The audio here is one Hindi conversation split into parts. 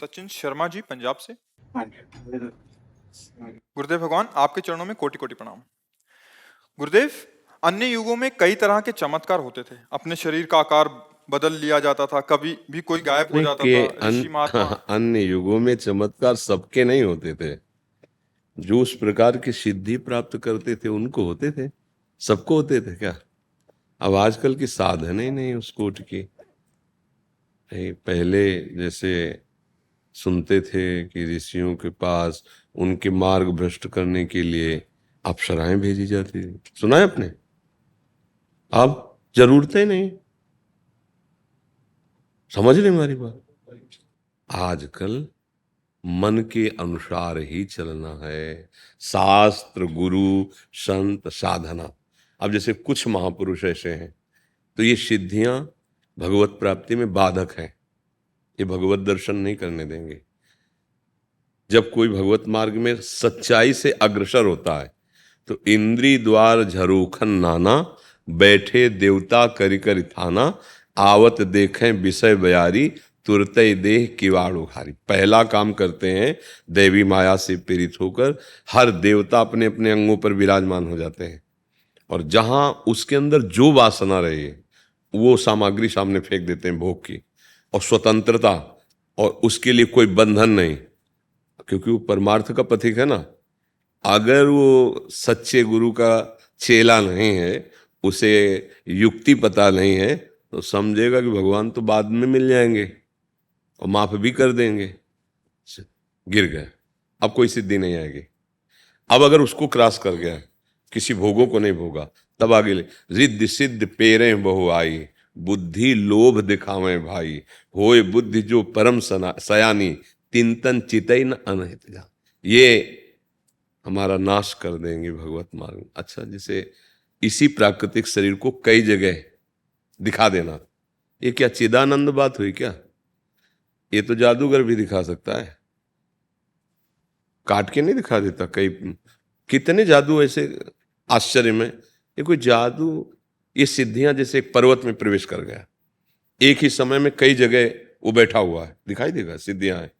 सचिन शर्मा जी पंजाब से। हाँ जी। गुरुदेव भगवान आपके चरणों में कोटि कोटि प्रणाम। गुरुदेव, अन्य युगों में कई तरह के चमत्कार होते थे। अपने शरीर का आकार बदल लिया जाता था, कभी भी कोई गायब हो नहीं जाता कि था। ऋषि महात्मा अन्य युगों में चमत्कार सबके नहीं होते थे। जो उस प्रकार की सिद्धि प्राप्त करते थे उनको होते थे। सबको होते थे क्या? अब आजकल की साधन ही नहीं उस कोट की। नहीं, पहले जैसे सुनते थे कि ऋषियों के पास उनके मार्ग भ्रष्ट करने के लिए अप्सराएं भेजी जाती थी। सुना है आपने? अब जरूरत ही नहीं। समझ रहे हमारी बात? आजकल मन के अनुसार ही चलना है। शास्त्र, गुरु, संत, साधना। अब जैसे कुछ महापुरुष ऐसे हैं तो ये सिद्धियां भगवत प्राप्ति में बाधक हैं। ये भगवत दर्शन नहीं करने देंगे। जब कोई भगवत मार्ग में सच्चाई से अग्रसर होता है तो इंद्री द्वार झरोखन नाना, बैठे देवता करि करि थाना, आवत देखें विषय बयारी, तुरते देह किवाड़ उघारी। पहला काम करते हैं, देवी माया से प्रेरित होकर हर देवता अपने अपने अंगों पर विराजमान हो जाते हैं और जहां उसके अंदर जो वासना रहे वो सामग्री सामने फेंक देते हैं भोग की। और स्वतंत्रता, और उसके लिए कोई बंधन नहीं, क्योंकि वो परमार्थ का पथिक है ना। अगर वो सच्चे गुरु का चेला नहीं है, उसे युक्ति पता नहीं है, तो समझेगा कि भगवान तो बाद में मिल जाएंगे और माफ भी कर देंगे। गिर गए, अब कोई सिद्धि नहीं आएगी। अब अगर उसको क्रॉस कर गया, किसी भोगों को नहीं भोगा, तब आगे ले रिद्ध सिद्ध पेरे बहु आई, बुद्धि लोभ दिखावे भाई, होए बुद्धि जो परम सयानी, तिंतन चितई न अनहित जा। ये हमारा नाश कर देंगे भगवत मार्ग। अच्छा, जैसे इसी प्राकृतिक शरीर को कई जगह दिखा देना, ये क्या चिदानंद बात हुई क्या? ये तो जादूगर भी दिखा सकता है, काट के नहीं दिखा देता। कई कितने जादू ऐसे आश्चर्य में। ये कोई जादू, ये सिद्धियां जैसे एक पर्वत में प्रवेश कर गया, एक ही समय में कई जगह वो बैठा हुआ है, दिखाई देगा सिद्धियां हैं।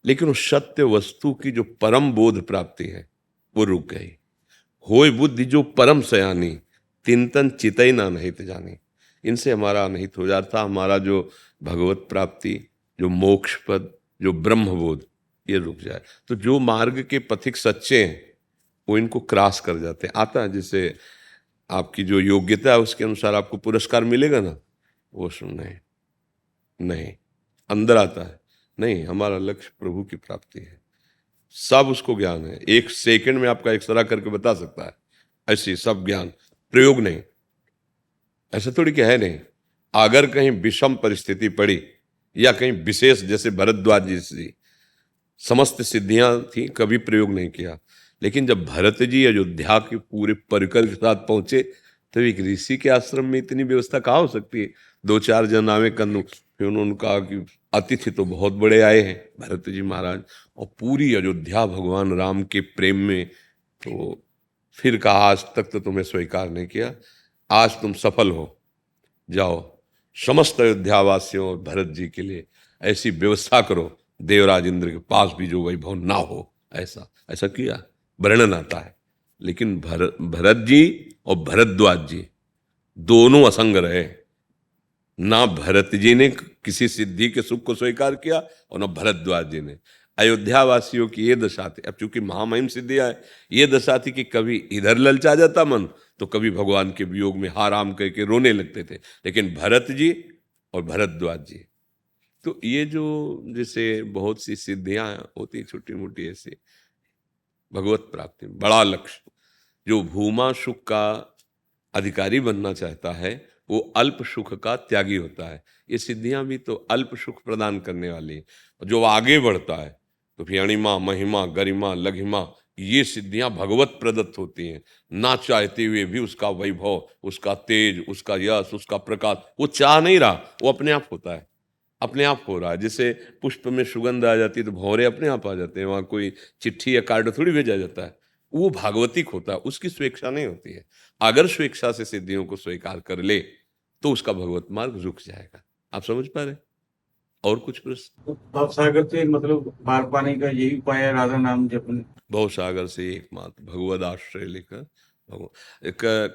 लेकिन उस सत्य वस्तु की जो परम बोध प्राप्ति है वो रुक गई। होय बुद्धि जो परम सयानी, तिंतन चितई ना नहीं जानी। इनसे हमारा अनहित हो जाता। हमारा जो भगवत प्राप्ति, जो मोक्ष पद, जो ब्रह्मबोध, ये रुक जाए। तो जो मार्ग के पथिक सच्चे हैं वो इनको क्रॉस कर जाते हैं। आता है जैसे आपकी जो योग्यता है उसके अनुसार आपको पुरस्कार मिलेगा ना, वो सुनने नहीं, अंदर आता है नहीं। हमारा लक्ष्य प्रभु की प्राप्ति है, सब उसको ज्ञान है। एक सेकंड में आपका एक्सरा करके बता सकता है, ऐसी सब ज्ञान, प्रयोग नहीं। ऐसा थोड़ी कि है नहीं। अगर कहीं विषम परिस्थिति पड़ी या कहीं विशेष, जैसे भरद्वाज जी समस्त सिद्धियां थी, कभी प्रयोग नहीं किया। लेकिन जब भरत जी अयोध्या के पूरे परिकर के साथ पहुंचे तो एक ऋषि के आश्रम में इतनी व्यवस्था कहाँ हो सकती है? दो चार जन आवे कन्नू, फिर उन्होंने कहा कि अतिथि तो बहुत बड़े आए हैं भरत जी महाराज, और पूरी अयोध्या भगवान राम के प्रेम में। तो फिर कहा आज तक तो तुम्हें स्वीकार नहीं किया, आज तुम सफल हो, जाओ समस्त अयोध्यावासियों और भरत जी के लिए ऐसी व्यवस्था करो, देवराज इंद्र के पास भी जो वैभव ना हो। ऐसा ऐसा किया, वर्णन आता है। लेकिन भरत जी और भरद्वाज जी दोनों असंग रहे। ना भरत जी ने किसी सिद्धि के सुख को स्वीकार किया और ना भरद्वाज जी ने। अयोध्या वासियों की ये दशा थी। अब चूंकि महामहिम सिद्धियां है, ये दशा थी कि कभी इधर ललचा जाता मन, तो कभी भगवान के वियोग में हाराम करके रोने लगते थे। लेकिन भरत जी और भरद्वाज जी, तो ये जो जैसे बहुत सी सिद्धियां होती छोटी मोटी ऐसी, भगवत प्राप्ति बड़ा लक्ष्य। जो भूमा सुख का अधिकारी बनना चाहता है वो अल्प सुख का त्यागी होता है। ये सिद्धियां भी तो अल्प सुख प्रदान करने वाली है। जो आगे बढ़ता है तो फिर अणिमा, महिमा, गरिमा, लघिमा, ये सिद्धियां भगवत प्रदत्त होती हैं। ना चाहते हुए भी उसका वैभव, उसका तेज, उसका यश, उसका प्रकाश वो चाह नहीं रहा, वो अपने आप होता है, अपने आप हो रहा है। जैसे पुष्प में सुगंध आ जाती है तो भौरे अपने आप आ जाते हैं, वहां कोई चिट्ठी या कार्ड थोड़ी भेजा जाता है। वो भागवतिक होता है, उसकी स्वेच्छा नहीं होती है। अगर स्वेच्छा से सिद्धियों को स्वीकार कर ले तो उसका भगवत मार्ग रुक जाएगा। आप समझ पा रहे? और कुछ प्रश्न? भव सागर से मतलब पार पाने का यही उपाय है, राधा नाम जपने। भव सागर से एकमात्र भगवद आश्रय लेकर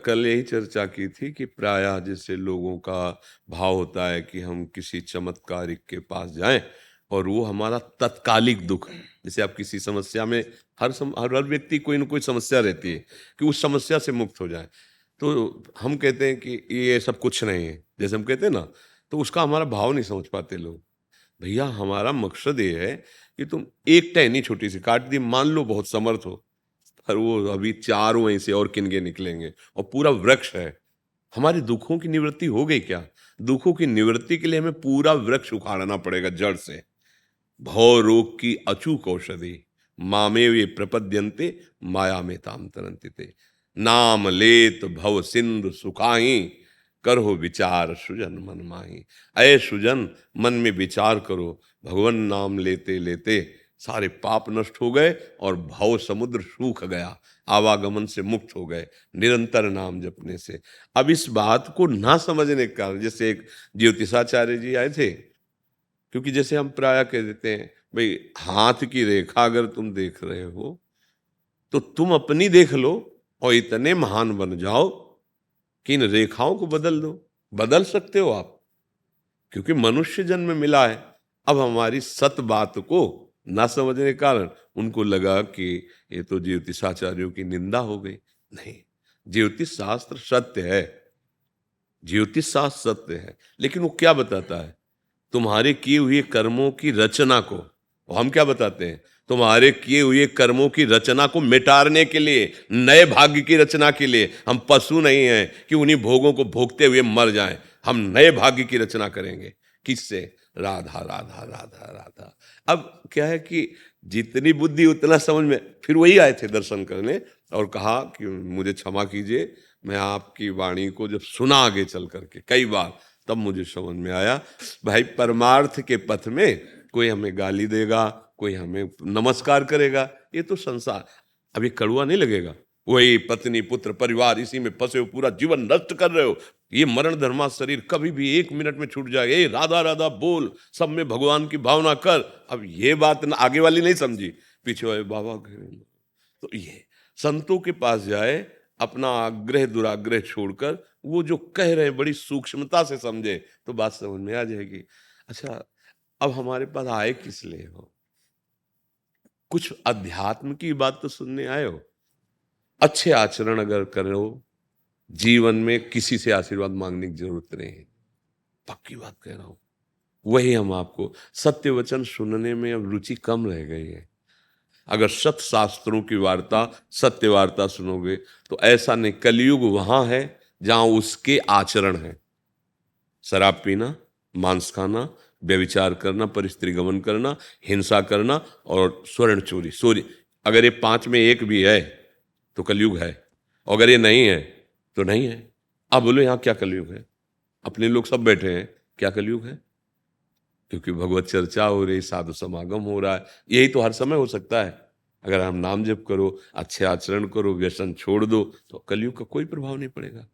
कल यही चर्चा की थी कि प्रायः जैसे लोगों का भाव होता है कि हम किसी चमत्कारिक के पास जाएं और वो हमारा तत्कालिक दुख, जैसे आप किसी समस्या में, हर व्यक्ति कोई ना कोई समस्या रहती है कि उस समस्या से मुक्त हो जाए, तो हम कहते हैं कि ये सब कुछ नहीं है, जैसे हम कहते हैं ना, तो उसका हमारा भाव नहीं समझ पाते लोग। भैया हमारा मकसद ये है कि तुम एक टहनी छोटी सी काट दी, मान लो बहुत समर्थ हो, पर वो अभी 4 वहीं से और किनके निकलेंगे और पूरा वृक्ष है। हमारे दुखों की निवृत्ति हो गई क्या? दुखों की निवृत्ति के लिए हमें पूरा वृक्ष उखाड़ना पड़ेगा जड़ से। भव रोग की अचूक औषधि मामे वे प्रपद्यन्ते माया में ताम तरन्ति ते। नाम लेत भव सिंधु सुखाही करो विचार सुजन मन माही। अय सुजन, मन में विचार करो, भगवान नाम लेते लेते सारे पाप नष्ट हो गए और भव समुद्र सूख गया, आवागमन से मुक्त हो गए निरंतर नाम जपने से। अब इस बात को ना समझने के कारण, जैसे एक ज्योतिषाचार्य जी आए थे, क्योंकि जैसे हम प्राय कह देते हैं भाई हाथ की रेखा अगर तुम देख रहे हो तो तुम अपनी देख लो और इतने महान बन जाओ कि इन रेखाओं को बदल दो। बदल सकते हो आप, क्योंकि मनुष्य जन्म मिला है। अब हमारी सत बात को ना समझने के कारण उनको लगा कि ये तो ज्योतिषाचार्यों की निंदा हो गई। नहीं, ज्योतिष शास्त्र सत्य है, ज्योतिष शास्त्र सत्य है, लेकिन वो क्या बताता है? तुम्हारे किए हुए कर्मों की रचना को, और हम क्या बताते हैं? तुम्हारे किए हुए कर्मों की रचना को मिटाने के लिए, नए भाग्य की रचना के लिए। हम पशु नहीं हैं कि उन्हीं भोगों को भोगते हुए मर जाएं। हम नए भाग्य की रचना करेंगे। किससे? राधा राधा राधा राधा। अब क्या है कि जितनी बुद्धि उतना समझ में। फिर वही आए थे दर्शन करने और कहा कि मुझे क्षमा कीजिए, मैं आपकी वाणी को जब सुना आगे चल करके कई बार, तब मुझे समझ में आया भाई परमार्थ के पथ में कोई हमें गाली देगा, कोई हमें नमस्कार करेगा, ये तो संसार। अभी कड़वा नहीं लगेगा? वही पत्नी पुत्र परिवार, इसी में फंसे हो, पूरा जीवन नष्ट कर रहे हो। ये मरण धर्मा शरीर कभी भी 1 मिनट में छूट जाएगा। ये राधा राधा बोल, सब में भगवान की भावना कर। अब ये बात ना आगे वाली नहीं समझी, पीछे वाले बाबा तो ये संतों के पास जाए, अपना आग्रह दुराग्रह छोड़कर वो जो कह रहे हैं बड़ी सूक्ष्मता से समझे तो बात समझ में आ जाएगी। अच्छा, अब हमारे पास आए किस लिए हो? कुछ अध्यात्म की बात तो सुनने आए हो। अच्छे आचरण अगर करो, जीवन में किसी से आशीर्वाद मांगने की जरूरत नहीं है। पक्की बात कह रहा हूं। वही हम आपको, सत्य वचन सुनने में अब रुचि कम रह गई है। अगर सत शास्त्रों की वार्ता, सत्य वार्ता सुनोगे तो ऐसा नहीं, कलयुग वहां है जहां उसके आचरण है। शराब पीना, मांस खाना, व्यभिचार करना, परिस्त्री गमन करना, हिंसा करना और स्वर्ण चोरी। अगर ये 5 में एक भी है तो कलयुग है, और अगर ये नहीं है तो नहीं है। अब बोलो यहाँ क्या कलयुग है? अपने लोग सब बैठे हैं, क्या कलयुग है? क्योंकि भगवत चर्चा हो रही, साधु समागम हो रहा है। यही तो हर समय हो सकता है। अगर हम नाम जप करो, अच्छे आचरण करो, व्यसन छोड़ दो, तो कलयुग का कोई प्रभाव नहीं पड़ेगा।